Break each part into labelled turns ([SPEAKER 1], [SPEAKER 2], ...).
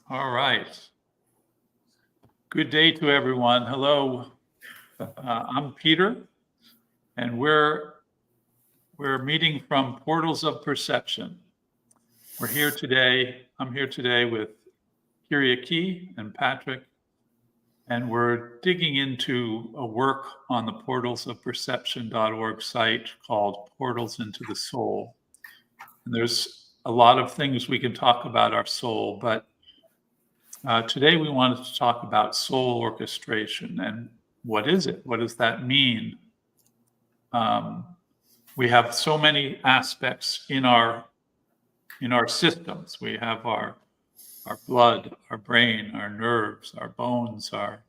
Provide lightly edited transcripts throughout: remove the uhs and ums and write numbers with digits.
[SPEAKER 1] All right. Good day to everyone. Hello. I'm Peter, and we're meeting from Portals of Perception. I'm here today with Kyriaki and Patrick, and we're digging into a work on the portalsofperception.org site called Portals into the Soul. And there's a lot of things we can talk about our soul, but today we wanted to talk about soul orchestration and what is it? What does that mean? We have so many aspects in our systems. We have our blood, our brain, our nerves, our bones, our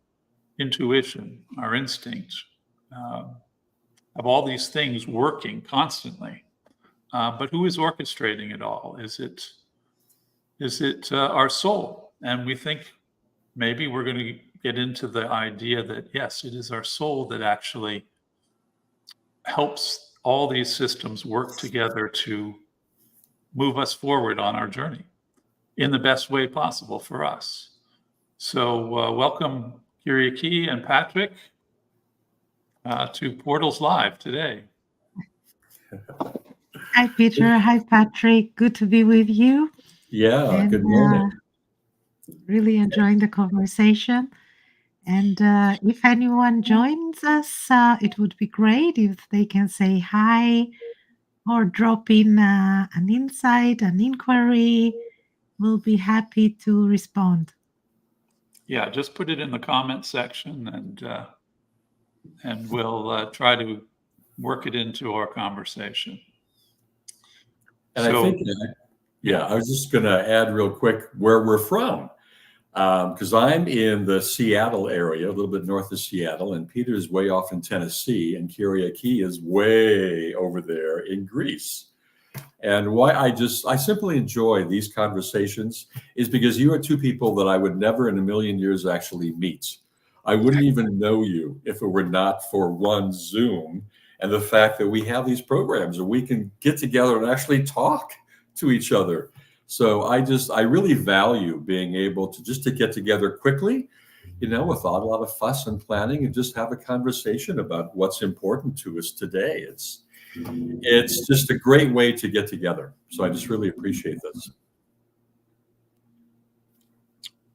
[SPEAKER 1] intuition, our instincts, have all these things working constantly. But who is orchestrating it all? Is it our soul? And we think maybe we're going to get into the idea that yes, it is our soul that actually helps all these systems work together to move us forward on our journey in the best way possible for us. So welcome Kyriaki and Patrick to Portals Live today.
[SPEAKER 2] Hi, Peter. Hi, Patrick. Good to be with you.
[SPEAKER 3] Yeah, good morning.
[SPEAKER 2] Really enjoying the conversation. And if anyone joins us, it would be great if they can say hi or drop in an insight, an inquiry. We'll be happy to respond.
[SPEAKER 1] Yeah, just put it in the comment section and we'll try to work it into our conversation.
[SPEAKER 3] And I think, I was just going to add real quick where we're from, because I'm in the Seattle area, a little bit north of Seattle, and Peter's way off in Tennessee, and Kyriaki is way over there in Greece. And why I simply enjoy these conversations is because you are two people that I would never in a million years actually meet. I wouldn't even know you if it were not for one Zoom and the fact that we have these programs where we can get together and actually talk to each other. So I really value being able to get together quickly, without a lot of fuss and planning, and just have a conversation about what's important to us today. It's just a great way to get together. So I just really appreciate this.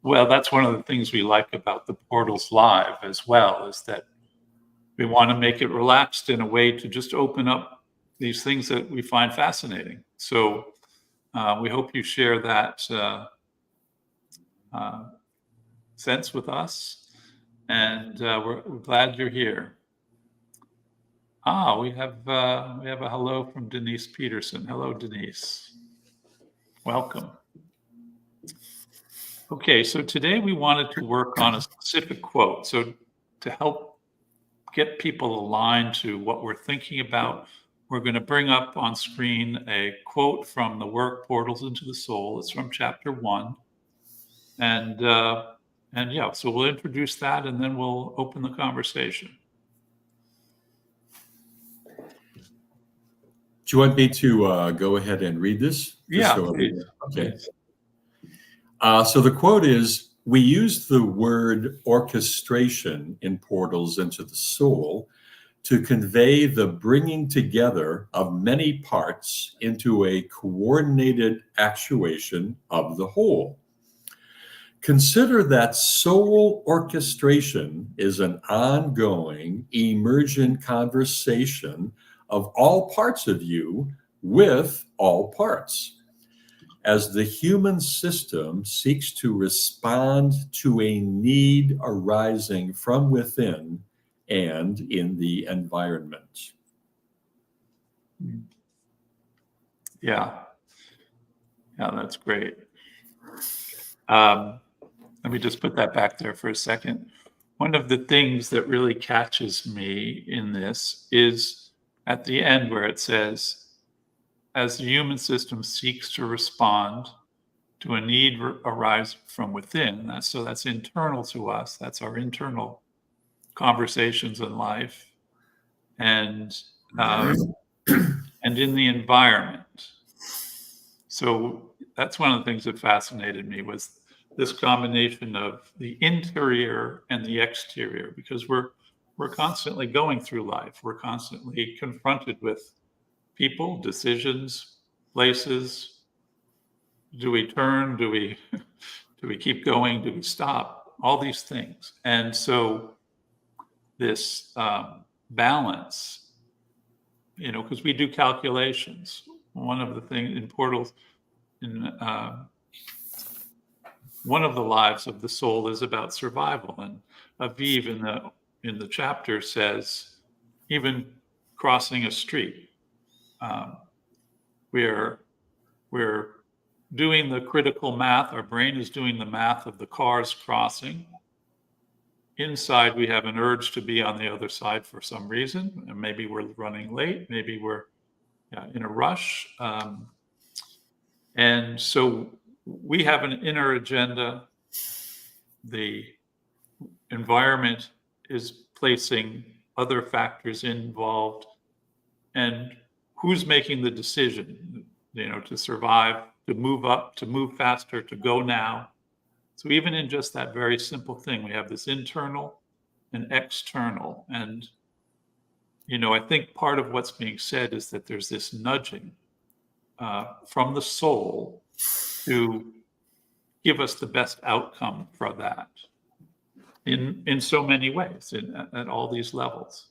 [SPEAKER 1] Well, that's one of the things we like about the Portals Live as well, is that we want to make it relaxed in a way to just open up these things that we find fascinating. So we hope you share that sense with us, and we're glad you're here. We have a hello from Denise Peterson. Hello, Denise. Welcome. Okay, so today we wanted to work on a specific quote. So to help get people aligned to what we're thinking about, we're going to bring up on screen a quote from the work Portals into the Soul. It's from chapter 1. And so we'll introduce that and then we'll open the conversation.
[SPEAKER 3] Do you want me to go ahead and read this?
[SPEAKER 1] Please.
[SPEAKER 3] Okay. So the quote is, "We use the word orchestration in Portals into the Soul to convey the bringing together of many parts into a coordinated actuation of the whole. Consider that soul orchestration is an ongoing, emergent conversation of all parts of you with all parts. As the human system seeks to respond to a need arising from within and in the environment."
[SPEAKER 1] Yeah, that's great. Let me just put that back there for a second. One of the things that really catches me in this is at the end where it says, as the human system seeks to respond to a need arise from within. That's internal to us. That's our internal conversations in life, and in the environment. So that's one of the things that fascinated me was this combination of the interior and the exterior, because we're constantly going through life. We're constantly confronted with people, decisions, places. Do we turn? Do we do we keep going? Do we stop? All these things. And so this balance, because we do calculations. One of the things in portals, in one of the lives of the soul is about survival. And Aviv in the chapter says, even crossing a street, we're doing the critical math. Our brain is doing the math of the cars crossing. Inside, we have an urge to be on the other side for some reason. And maybe we're running late. Maybe we're in a rush. And so we have an inner agenda. The environment is placing other factors involved. And who's making the decision, to survive, to move up, to move faster, to go now? So even in just that very simple thing, we have this internal and external. And, I think part of what's being said is that there's this nudging from the soul to give us the best outcome for that in so many ways, at all these levels.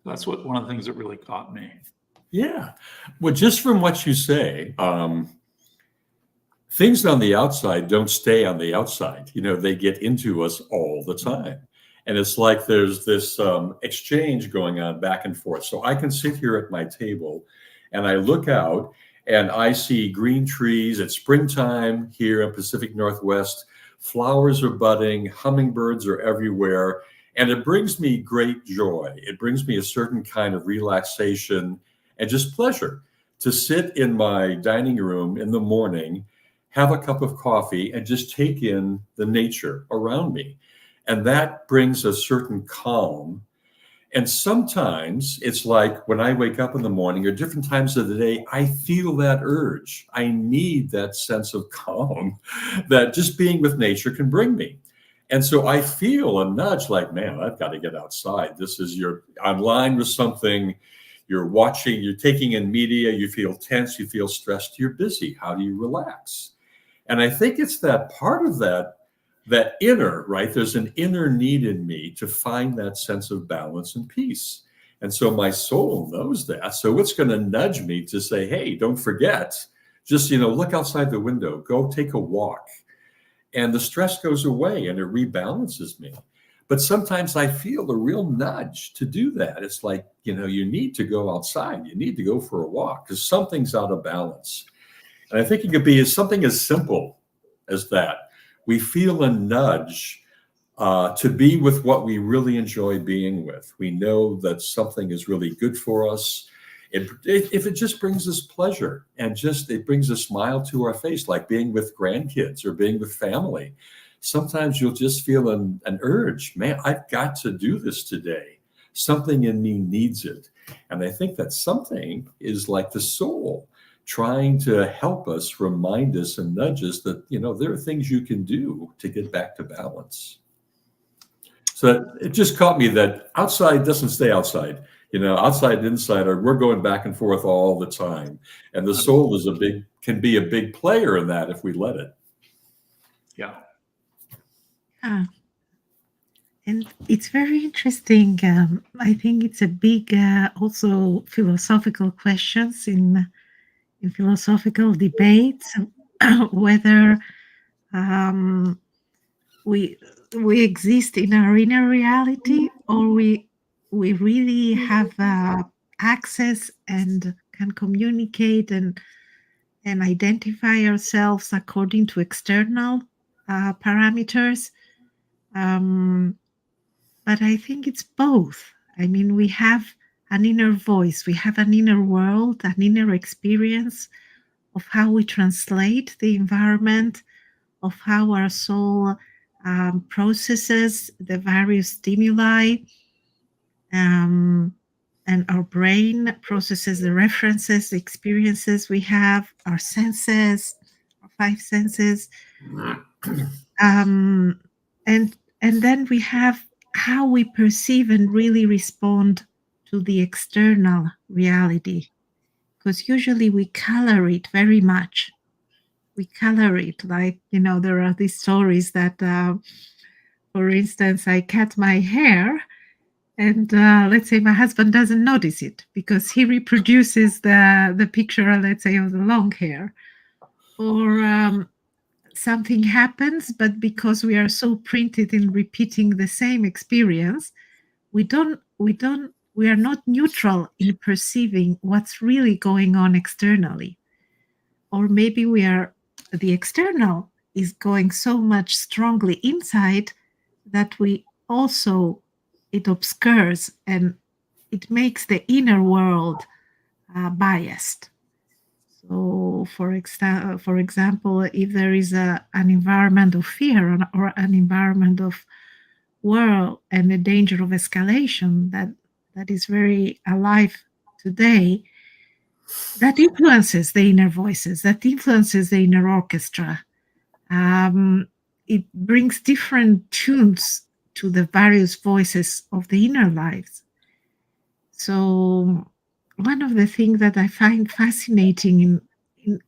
[SPEAKER 1] That's one of the things that really caught me.
[SPEAKER 3] Yeah. Well, just from what you say, things on the outside don't stay on the outside. They get into us all the time. And it's like there's this exchange going on back and forth. So I can sit here at my table and I look out and I see green trees. It's springtime here in Pacific Northwest. Flowers are budding, hummingbirds are everywhere. And it brings me great joy. It brings me a certain kind of relaxation and just pleasure to sit in my dining room in the morning, have a cup of coffee, and just take in the nature around me. And that brings a certain calm. And sometimes it's like when I wake up in the morning or different times of the day, I feel that urge. I need that sense of calm that just being with nature can bring me. And so I feel a nudge like, man, I've got to get outside. This is you're online with something, you're watching, you're taking in media, you feel tense, you feel stressed, you're busy. How do you relax? And I think it's that part of that inner, right? There's an inner need in me to find that sense of balance and peace. And so my soul knows that. So it's going to nudge me to say, hey, don't forget, just, look outside the window, go take a walk. And the stress goes away and it rebalances me. But sometimes I feel a real nudge to do that. It's like, you need to go outside. You need to go for a walk because something's out of balance. And I think it could be something as simple as that. We feel a nudge to be with what we really enjoy being with. We know that something is really good for us. If it just brings us pleasure and it brings a smile to our face, like being with grandkids or being with family. Sometimes you'll just feel an urge, man, I've got to do this today. Something in me needs it. And I think that something is like the soul trying to help us, remind us and nudge us that, there are things you can do to get back to balance. So it just caught me that outside doesn't stay outside. Outside and inside we're going back and forth all the time. And the soul can be a big player in that if we let it.
[SPEAKER 1] Yeah.
[SPEAKER 2] And it's very interesting. I think it's a big, also philosophical questions in philosophical debates, whether we exist in our inner reality or we really have access and can communicate and identify ourselves according to external parameters. But I think it's both. I mean, we have an inner voice, we have an inner world, an inner experience of how we translate the environment, of how our soul processes the various stimuli, and our brain processes the references, the experiences we have, our senses, our five senses. Um, and then we have how we perceive and really respond to the external reality, because usually we color it very much. We color it like, there are these stories that, for instance, I cut my hair, and let's say my husband doesn't notice it because he reproduces the picture, let's say, of the long hair. Or something happens, but because we are so printed in repeating the same experience, we are not neutral in perceiving what's really going on externally. Or maybe the external is going so much strongly inside that it obscures and it makes the inner world biased. So, for example, if there is an environment of fear or an environment of war and a danger of escalation that is very alive today, that influences the inner voices, that influences the inner orchestra. It brings different tunes to the various voices of the inner lives. So one of the things that I find fascinating in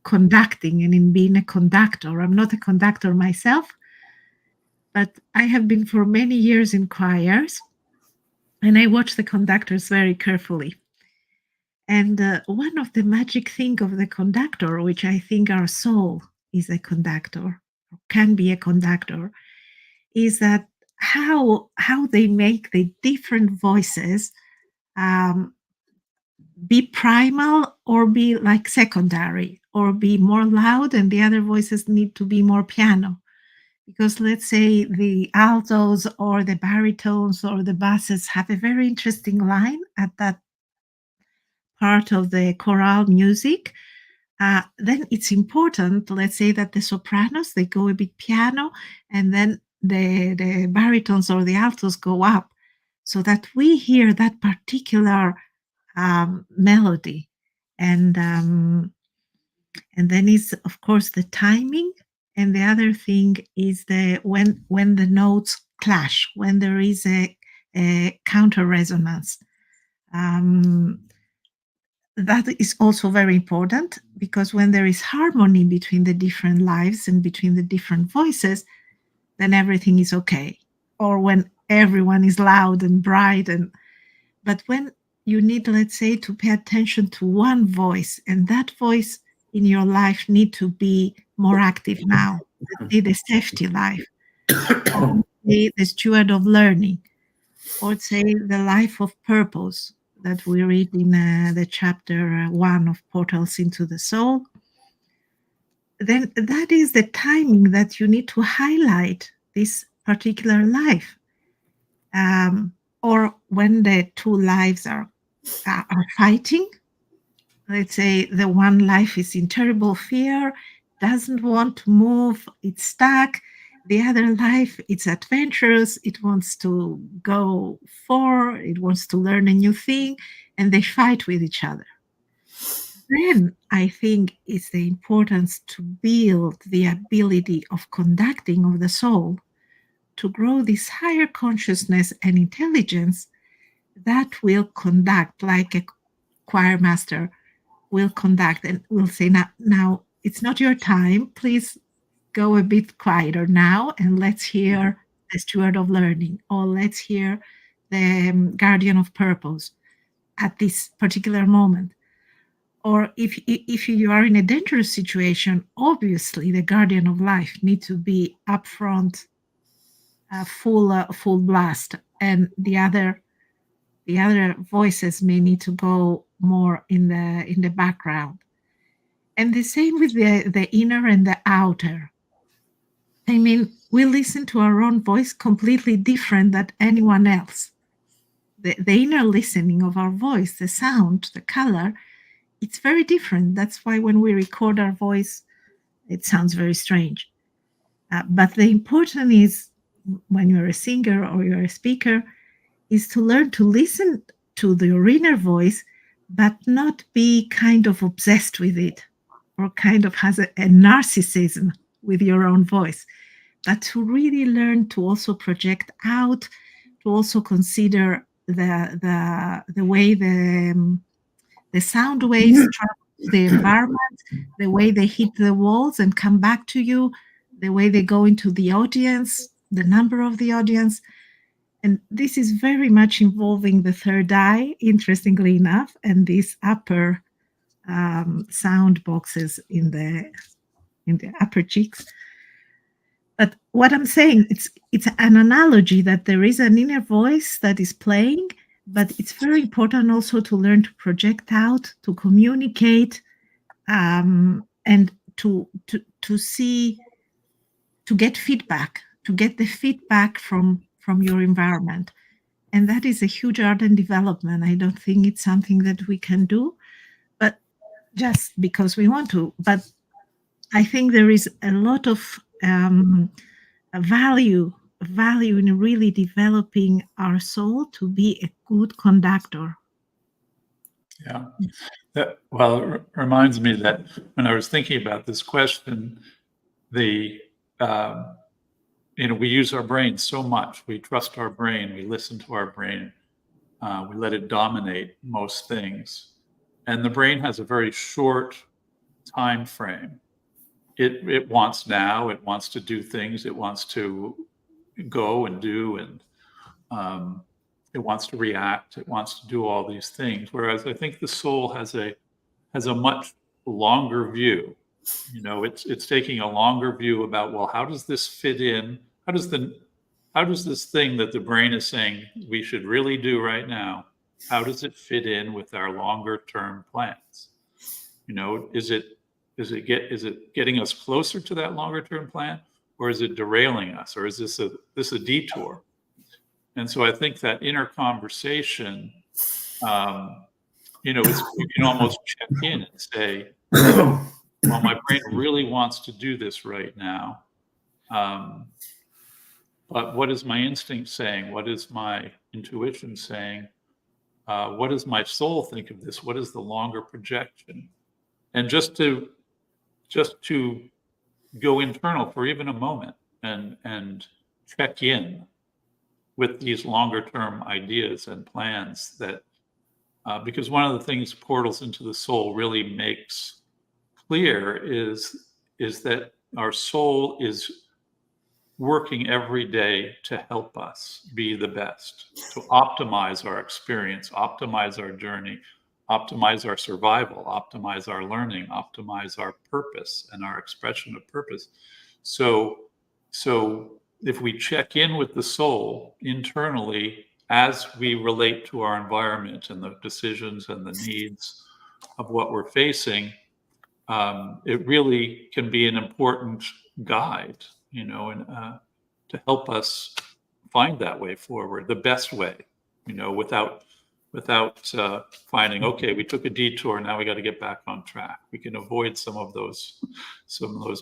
[SPEAKER 2] conducting and in being a conductor, I'm not a conductor myself, but I have been for many years in choirs, and I watch the conductors very carefully. And one of the magic thing of the conductor, which I think our soul is a conductor, or can be a conductor, is that how they make the different voices be primal or be like secondary or be more loud, and the other voices need to be more piano. Because let's say the altos or the baritones or the basses have a very interesting line at that part of the choral music, then it's important, let's say, that the sopranos, they go a bit piano, and then the baritones or the altos go up, so that we hear that particular melody. And then is, of course, the timing. And the other thing is when the notes clash, when there is a counter resonance. That is also very important, because when there is harmony between the different lives and between the different voices, then everything is okay. Or when everyone is loud and bright, but when you need, let's say, to pay attention to one voice, and that voice in your life need to be more active now. Let's say the safety life, or say the steward of learning, or say the life of purpose that we read in the chapter 1 of Portals into the Soul. Then that is the timing that you need to highlight this particular life. Or when the two lives are fighting. Let's say the one life is in terrible fear, doesn't want to move, it's stuck. The other life, it's adventurous, it wants to go forward, it wants to learn a new thing, and they fight with each other. Then I think it's the importance to build the ability of conducting of the soul, to grow this higher consciousness and intelligence that will conduct, like a choir master will conduct and will say, now it's not your time, please go a bit quieter now, and let's hear the steward of learning, or let's hear the guardian of purpose at this particular moment. Or if you are in a dangerous situation, obviously the guardian of life needs to be upfront, full blast, and the other voices may need to go more in the background. And the same with the inner and the outer. I mean, we listen to our own voice completely different than anyone else. The inner listening of our voice, the sound, the color, it's very different. That's why when we record our voice, it sounds very strange. But the important is, when you're a singer or you're a speaker, is to learn to listen to your inner voice, but not be kind of obsessed with it, or kind of has a narcissism with your own voice, but to really learn to also project out, to also consider the way the sound waves travel to the environment, the way they hit the walls and come back to you, the way they go into the audience, the number of the audience. And this is very much involving the third eye, interestingly enough, and these upper sound boxes in the upper cheeks. But what I'm saying, it's an analogy that there is an inner voice that is playing, but it's very important also to learn to project out, to communicate, and to see, to get feedback, to get the feedback from your environment. And that is a huge art and development. I don't think it's something that we can do, but just because we want to. But I think there is a lot of value in really developing our soul to be a good conductor.
[SPEAKER 1] Yeah. It reminds me that when I was thinking about this question, we use our brain so much. We trust our brain. We listen to our brain. We let it dominate most things. And the brain has a very short time frame. It wants now. It wants to do things. It wants to go and do, and it wants to react. It wants to do all these things. Whereas I think the soul has a much longer view. It's taking a longer view about, well, how does this fit in? How does this thing that the brain is saying we should really do right now, how does it fit in with our longer term plans? Is it getting us closer to that longer term plan, or is it derailing us, or is this a detour? And so I think that inner conversation, you can almost check in and say, well, my brain really wants to do this right now. But what is my instinct saying? What is my intuition saying? What does my soul think of this? What is the longer projection? And just to go internal for even a moment and check in with these longer term ideas and plans, that because one of the things Portals into the Soul really makes clear is that our soul is working every day to help us be the best, to optimize our experience, optimize our journey, optimize our survival, optimize our learning, optimize our purpose and our expression of purpose. So if we check in with the soul internally as we relate to our environment and the decisions and the needs of what we're facing, it really can be an important guide, and to help us find that way forward, the best way, without finding, okay, we took a detour, now we got to get back on track. We can avoid some of those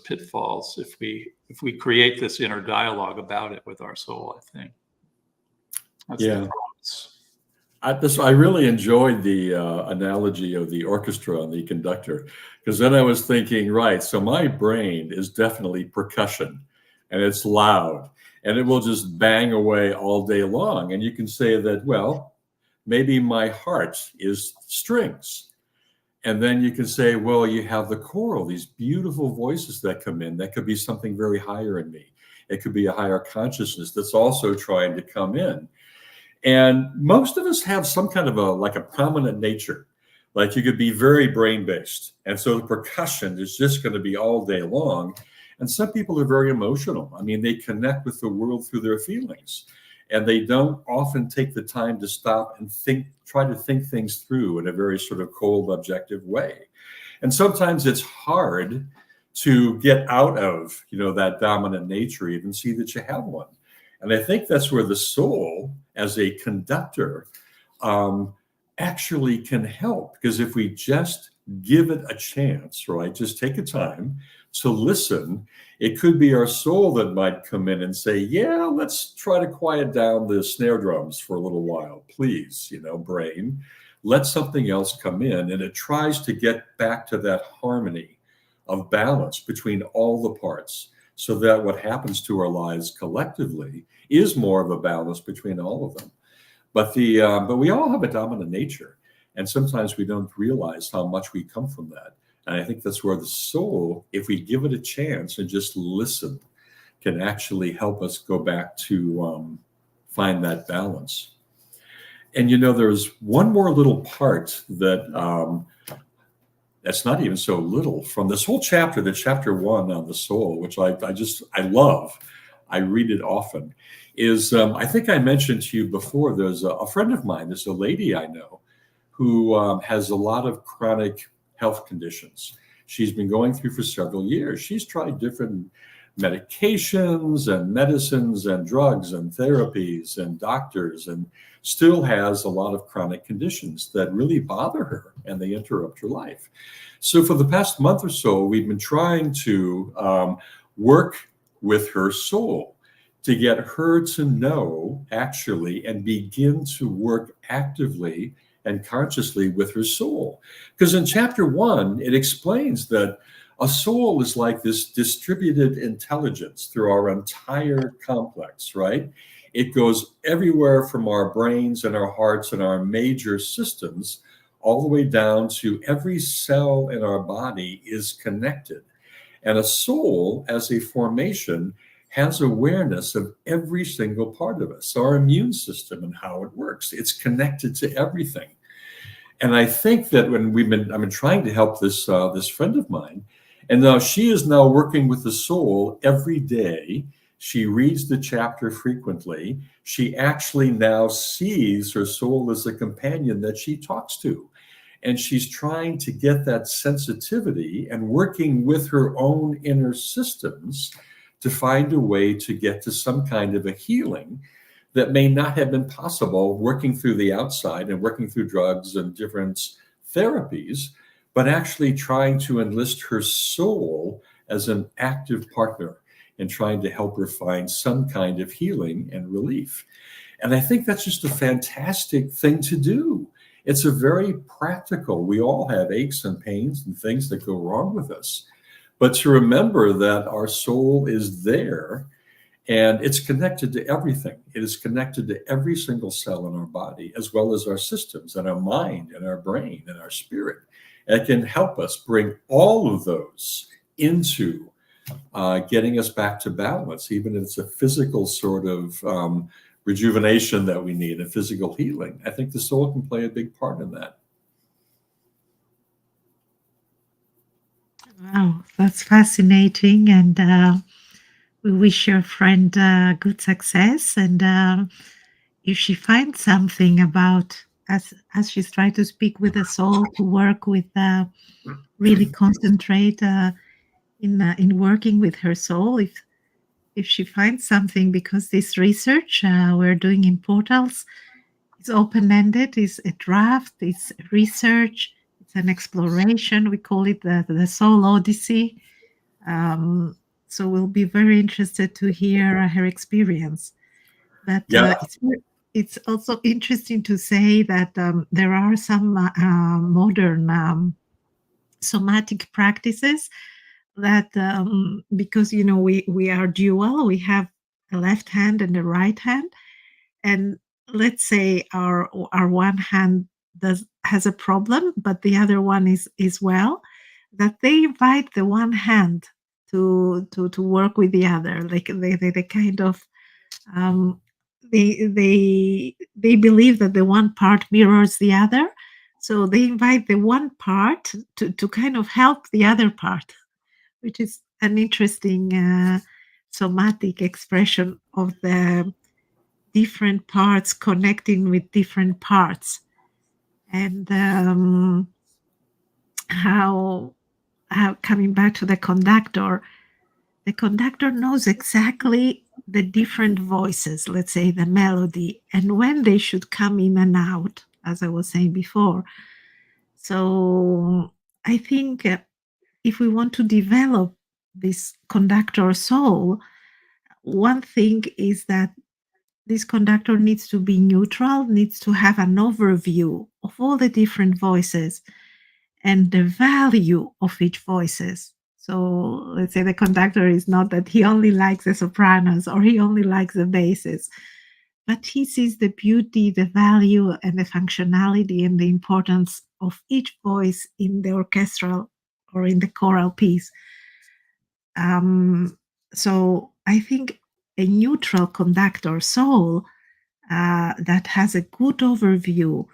[SPEAKER 1] pitfalls if we create this inner dialogue about it with our soul, I think. That's the promise.
[SPEAKER 3] I really enjoyed the analogy of the orchestra and the conductor, because then I was thinking, right, so my brain is definitely percussion, and it's loud, and it will just bang away all day long. And you can say that, well, maybe my heart is strings. And then you can say, well, you have the choral, these beautiful voices that come in. That could be something very higher in me. It could be a higher consciousness that's also trying to come in. And most of us have some kind of a prominent nature. Like you could be very brain-based. And so the percussion is just going to be all day long. And some people are very emotional. I mean, they connect with the world through their feelings. And they don't often take the time to stop and try to think things through in a very sort of cold, objective way. And sometimes it's hard to get out of, that dominant nature, even see that you have one. And I think that's where the soul, as a conductor, actually can help. Because if we just give it a chance, right, just take a time to listen, it could be our soul that might come in and say, yeah, let's try to quiet down the snare drums for a little while, please, brain. Let something else come in. And it tries to get back to that harmony of balance between all the parts, so that what happens to our lives collectively is more of a balance between all of them. But we all have a dominant nature, and sometimes we don't realize how much we come from that. And I think that's where the soul, if we give it a chance and just listen, can actually help us go back to find that balance. And there's one more little part that that's not even so little from this whole chapter, the chapter 1 on the soul, which I love. I read it often. Is I think I mentioned to you before, there's a friend of mine, there's a lady I know who has a lot of chronic health conditions. She's been going through for several years. She's tried different medications and medicines and drugs and therapies and doctors, and still has a lot of chronic conditions that really bother her, and they interrupt her life. So for the past month or so, we've been trying to work with her soul to get her to know actually and begin to work actively and consciously with her soul. Because in chapter 1, it explains that a soul is like this distributed intelligence through our entire complex, right? It goes everywhere from our brains and our hearts and our major systems all the way down to every cell in our body is connected. And a soul, as a formation, has awareness of every single part of us, our immune system and how it works. It's connected to everything. And I think that I've been trying to help this friend of mine, and now she is now working with the soul every day. She reads the chapter frequently. She actually now sees her soul as a companion that she talks to. And she's trying to get that sensitivity and working with her own inner systems to find a way to get to some kind of a healing that may not have been possible working through the outside and working through drugs and different therapies, but actually trying to enlist her soul as an active partner and trying to help her find some kind of healing and relief. And I think that's just a fantastic thing to do. It's a very practical, we all have aches and pains and things that go wrong with us. But to remember that our soul is there and it's connected to everything. It is connected to every single cell in our body, as well as our systems and our mind and our brain and our spirit. And it can help us bring all of those into getting us back to balance, even if it's a physical sort of rejuvenation that we need, a physical healing. I think the soul can play a big part in that.
[SPEAKER 2] Wow, that's fascinating. And we wish your friend good success. And if she finds something about, as she's trying to speak with the soul, to work with, really concentrate in working with her soul. If she finds something, because this research we're doing in portals is open-ended, is a draft, it's research, it's an exploration. We call it the Soul Odyssey. So we'll be very interested to hear her experience. But
[SPEAKER 3] Yeah.
[SPEAKER 2] it's also interesting to say that there are some modern somatic practices that, because we are dual, we have a left hand and a right hand, and let's say our one hand has a problem, but the other one is well, that they invite the one hand to work with the other, like they kind of, they believe that the one part mirrors the other, so they invite the one part to kind of help the other part, which is an interesting somatic expression of the different parts connecting with different parts. And how coming back to the conductor knows exactly the different voices, let's say the melody, and when they should come in and out, as I was saying before. So I think if we want to develop this conductor soul, one thing is that this conductor needs to be neutral, needs to have an overview of all the different voices and the value of each voices. So let's say the conductor is not that he only likes the sopranos or he only likes the basses, but he sees the beauty, the value, and the functionality and the importance of each voice in the orchestral or in the choral piece. So I think a neutral conductor soul that has a good overview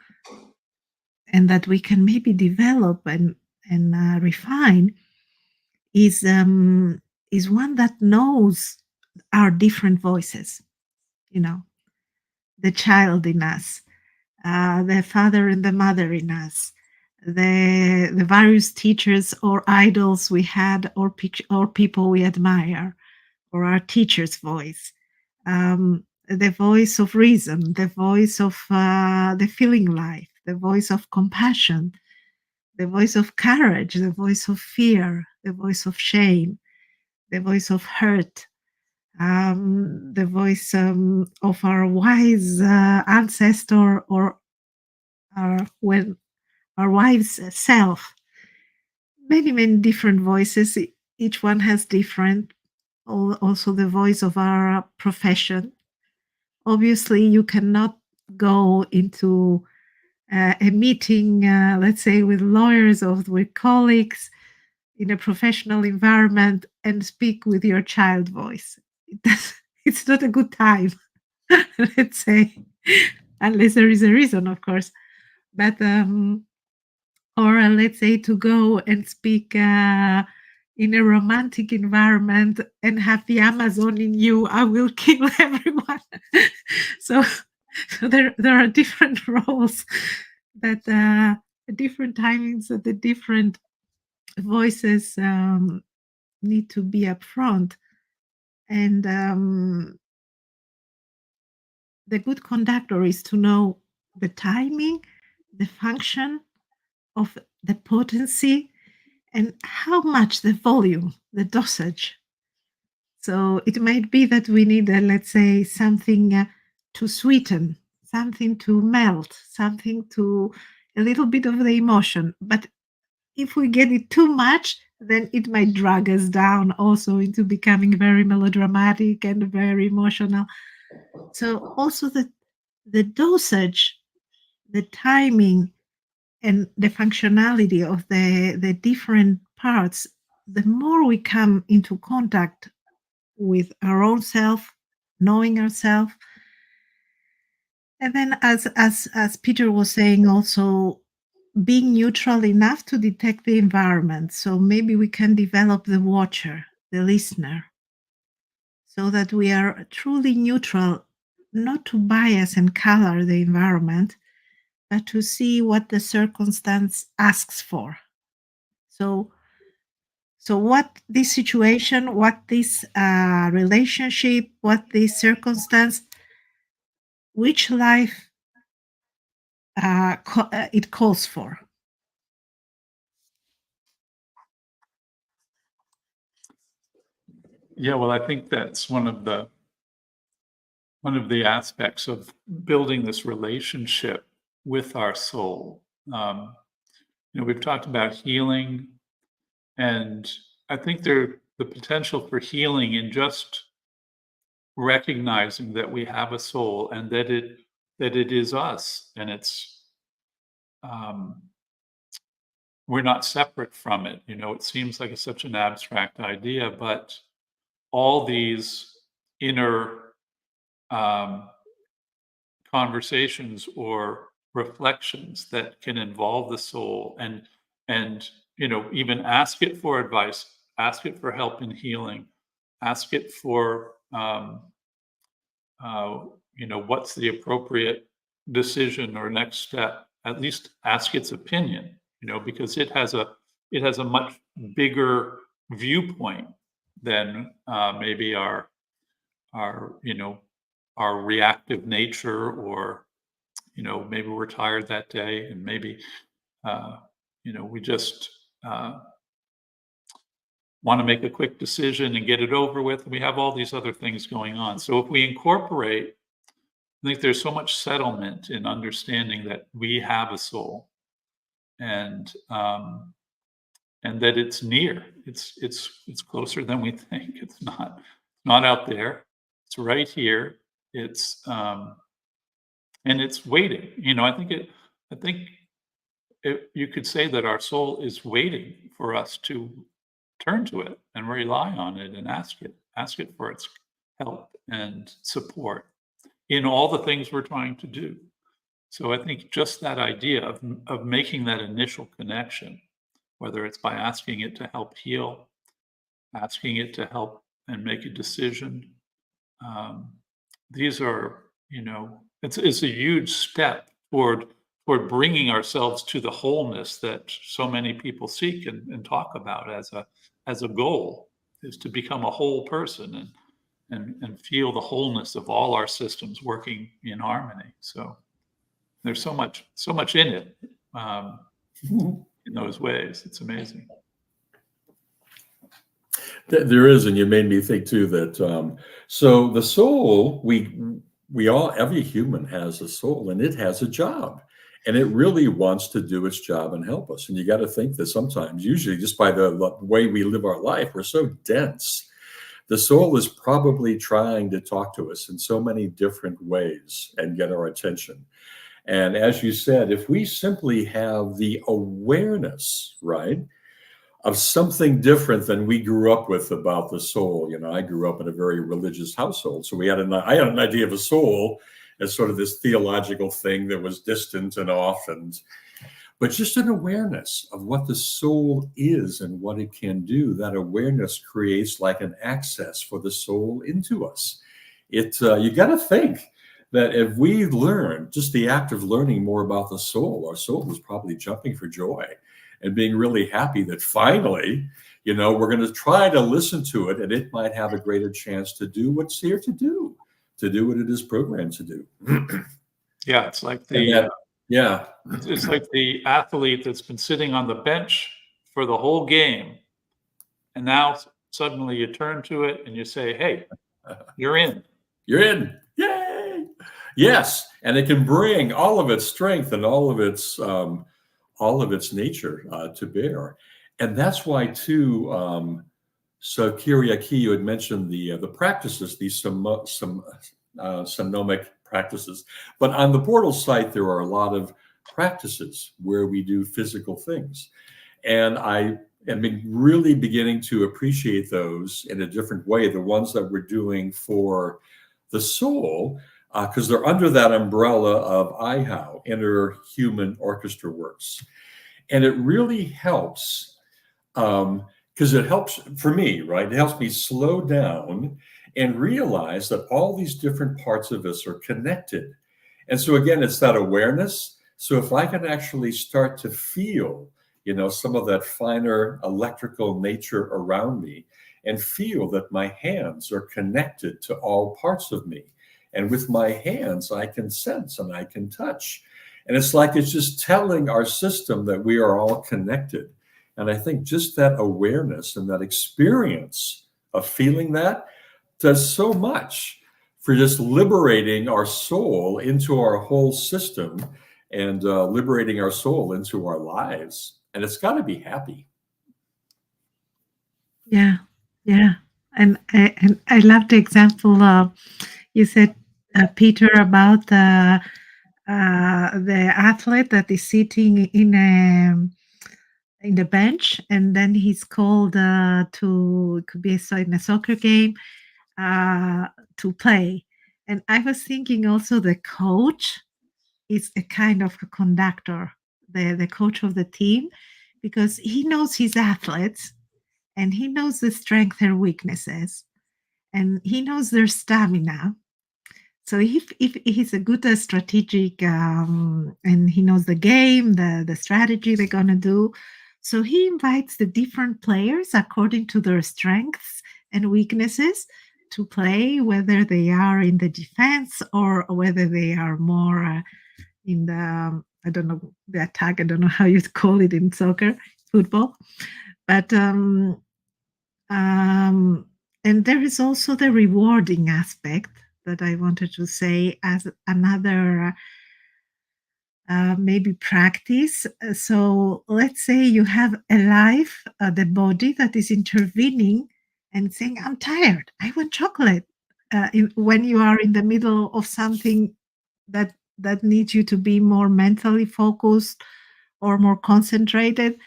[SPEAKER 2] and that we can maybe develop and refine is one that knows our different voices. You know, the child in us, the father and the mother in us, the various teachers or idols we had, or people we admire, or our teacher's voice, the voice of reason, the voice of the feeling life, the voice of compassion, the voice of courage, the voice of fear, the voice of shame, the voice of hurt, the voice of our wise ancestor, or our wise self. Many different voices. Each one has different. Also, the voice of our profession. Obviously, you cannot go into a meeting, let's say, with lawyers or with colleagues in a professional environment and speak with your child voice. It's not a good time, let's say, unless there is a reason, of course. But or let's say to go and speak in a romantic environment and have the Amazon in you, I will kill everyone. so there are different roles that different timings that the different voices need to be upfront. And the good conductor is to know the timing, the function of the potency, and how much the volume, the dosage. So it might be that we need, let's say, something to sweeten, something to melt, something to a little bit of the emotion. But if we get it too much, then it might drag us down also into becoming very melodramatic and very emotional. So also the dosage, the timing, and the functionality of the different parts, the more we come into contact with our own self, knowing ourselves. And then as Peter was saying, also being neutral enough to detect the environment. So maybe we can develop the watcher, the listener, so that we are truly neutral, not to bias and color the environment, but to see what the circumstance asks for. So what this situation, what this relationship, what this circumstance, which life it calls for.
[SPEAKER 1] Yeah, well, I think that's one of the aspects of building this relationship with our soul. We've talked about healing, and I think the potential for healing in just recognizing that we have a soul and that it is us, and it's we're not separate from it. It seems like it's such an abstract idea, but all these inner conversations or reflections that can involve the soul, and even ask it for advice, ask it for help in healing, ask it for what's the appropriate decision or next step. At least ask its opinion, because it has a much bigger viewpoint than maybe our our reactive nature, or maybe we're tired that day, and maybe we just want to make a quick decision and get it over with. We have all these other things going on. So if we incorporate, I think there's so much settlement in understanding that we have a soul, and and that it's near. It's closer than we think. It's not out there. It's right here. It's and it's waiting. I think you could say that our soul is waiting for us to turn to it and rely on it and ask it for its help and support in all the things we're trying to do. So I think just that idea of making that initial connection, whether it's by asking it to help heal, asking it to help and make a decision, these are, it's a huge step toward bringing ourselves to the wholeness that so many people seek and talk about as a goal, is to become a whole person and feel the wholeness of all our systems working in harmony. So there's so much in it, in those ways. It's amazing.
[SPEAKER 3] There is, and you made me think too that so the soul, we all, every human has a soul, and it has a job, and it really wants to do its job and help us. And you got to think that sometimes, usually just by the way we live our life, we're so dense. The soul is probably trying to talk to us in so many different ways and get our attention. And as you said, if we simply have the awareness, right, of something different than we grew up with about the soul. I grew up in a very religious household, so I had an idea of a soul as sort of this theological thing that was distant and off, but just an awareness of what the soul is and what it can do. That awareness creates like an access for the soul into us. You got to think that if we learn, just the act of learning more about the soul, our soul is probably jumping for joy and being really happy that finally, we're going to try to listen to it, and it might have a greater chance to do what's here to do what it is programmed to do.
[SPEAKER 1] Yeah, it's like it's like the athlete that's been sitting on the bench for the whole game, and now suddenly you turn to it and you say, "Hey, you're in.
[SPEAKER 3] You're in. Yay!" Yes, and it can bring all of its strength and all of its nature to bear. And that's why too, so Kyriaki, you had mentioned the practices, these sonomic practices, but on the portal site there are a lot of practices where we do physical things, and I am really beginning to appreciate those in a different way, the ones that we're doing for the soul, because they're under that umbrella of IHOW, Inner Human Orchestra Works. And it really helps, because it helps for me, right? It helps me slow down and realize that all these different parts of us are connected. And so again, it's that awareness. So if I can actually start to feel, some of that finer electrical nature around me, and feel that my hands are connected to all parts of me. And with my hands, I can sense and I can touch. And it's like it's just telling our system that we are all connected. And I think just that awareness and that experience of feeling that does so much for just liberating our soul into our whole system and liberating our soul into our lives. And it's got to be happy.
[SPEAKER 2] Yeah, yeah. And I love the example you said, Peter, about the athlete that is sitting in the bench, and then he's called to, it could be in a soccer game, to play. And I was thinking also the coach is a kind of a conductor, the coach of the team, because he knows his athletes and he knows the strengths and weaknesses, and he knows their stamina. So if he's a good strategic, and he knows the game, the strategy they're gonna do, so he invites the different players according to their strengths and weaknesses to play, whether they are in the defense or whether they are more in the, I don't know, the attack. I don't know how you call it in soccer, football, but and there is also the rewarding aspect that I wanted to say as another maybe practice. So let's say you have a life, the body that is intervening and saying, I'm tired, I want chocolate. When you are in the middle of something that needs you to be more mentally focused or more concentrated,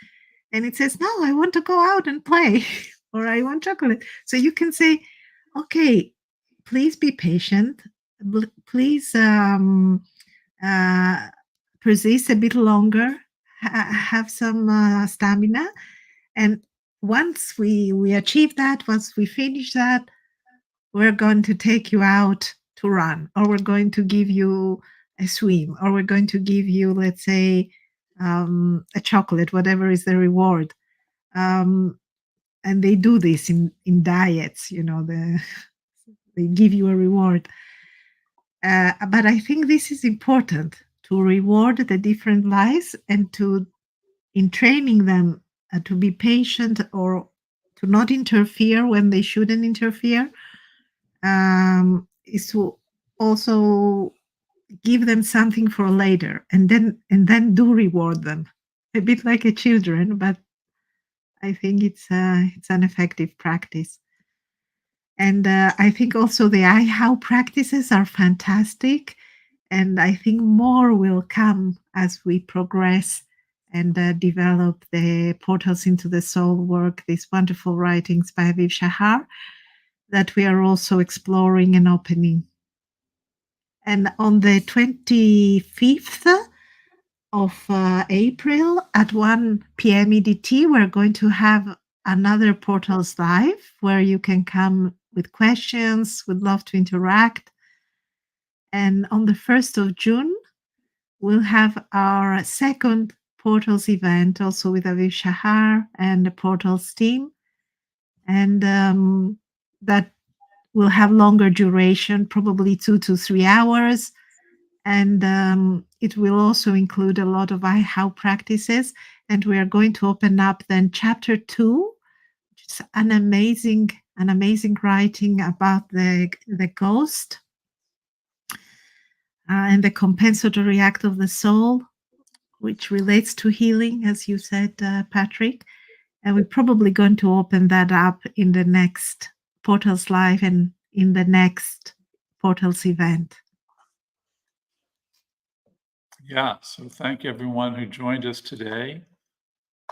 [SPEAKER 2] and it says, no, I want to go out and play, or I want chocolate. So you can say, okay, please be patient. Please uh, persist a bit longer, have some stamina. And once we achieve that, once we finish that, we're going to take you out to run, or we're going to give you a swim, or we're going to give you, let's say, a chocolate, whatever is the reward. And they do this in diets, they give you a reward. But I think this is important, to reward the different lives, and in training them to be patient, or to not interfere when they shouldn't interfere, is to also give them something for later, and then do reward them, a bit like a children. But I think it's an effective practice. And I think also the I how practices are fantastic. And I think more will come as we progress and develop the Portals into the Soul work, these wonderful writings by Aviv Shahar, that we are also exploring and opening. And on the 25th of April at 1 p.m. EDT, we're going to have another Portals Live where you can come with questions. We'd love to interact. And on the 1st of June, we'll have our second Portals event, also with Aviv Shahar and the Portals team. And that will have longer duration, probably 2 to 3 hours. And it will also include a lot of how practices. And we are going to open up then chapter 2, which is an amazing writing about the ghost and the compensatory act of the soul, which relates to healing, as you said, Patrick. And we're probably going to open that up in the next Portals Live and in the next Portals event.
[SPEAKER 1] Yeah, so thank everyone who joined us today.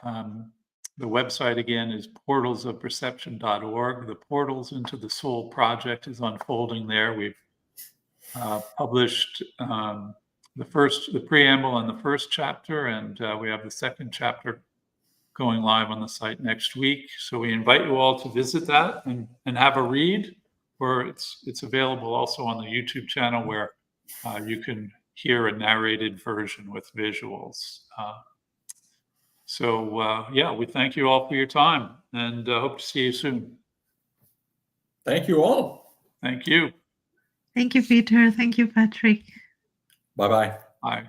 [SPEAKER 1] The website again is portalsofperception.org. The Portals into the Soul project is unfolding there. We've published the preamble and the first chapter, and we have the second chapter going live on the site next week. So we invite you all to visit that and have a read, or it's available also on the YouTube channel, where you can hear a narrated version with visuals. Yeah, we thank you all for your time, and hope to see you soon.
[SPEAKER 3] Thank you all.
[SPEAKER 1] Thank you.
[SPEAKER 2] Thank you, Peter. Thank you, Patrick.
[SPEAKER 3] Bye-bye.
[SPEAKER 1] Bye.